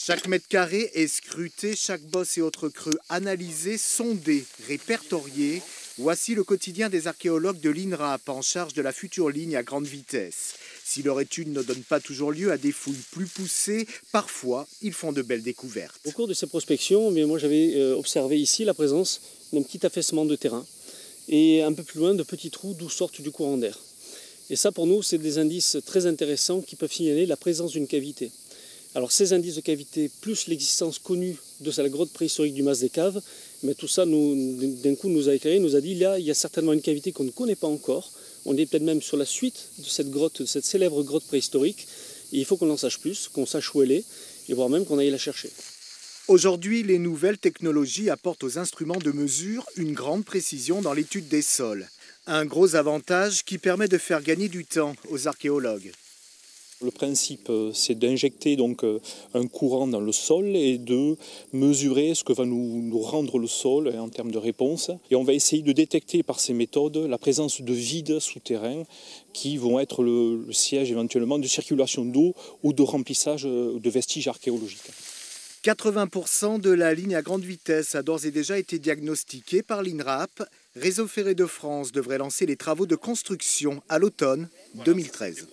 Chaque mètre carré est scruté, chaque bosse et autres creux analysés, sondés, répertoriés. Voici le quotidien des archéologues de l'INRAP en charge de la future ligne à grande vitesse. Si leur étude ne donne pas toujours lieu à des fouilles plus poussées, parfois ils font de belles découvertes. Au cours de ces prospections, moi j'avais observé ici la présence d'un petit affaissement de terrain et un peu plus loin de petits trous d'où sortent du courant d'air. Et ça pour nous c'est des indices très intéressants qui peuvent signaler la présence d'une cavité. Alors ces indices de cavité plus l'existence connue de la grotte préhistorique du Mas des Caves, mais tout ça d'un coup nous a éclairé, nous a dit là il y a certainement une cavité qu'on ne connaît pas encore. On est peut-être même sur la suite de cette grotte, de cette célèbre grotte préhistorique. Et il faut qu'on en sache plus, qu'on sache où elle est, et voire même qu'on aille la chercher. Aujourd'hui, les nouvelles technologies apportent aux instruments de mesure une grande précision dans l'étude des sols. Un gros avantage qui permet de faire gagner du temps aux archéologues. Le principe, c'est d'injecter donc un courant dans le sol et de mesurer ce que va nous rendre le sol en termes de réponse. Et on va essayer de détecter par ces méthodes la présence de vides souterrains qui vont être le siège éventuellement de circulation d'eau ou de remplissage de vestiges archéologiques. 80% de la ligne à grande vitesse a d'ores et déjà été diagnostiquée par l'INRAP. Réseau Ferré de France devrait lancer les travaux de construction à l'automne 2013.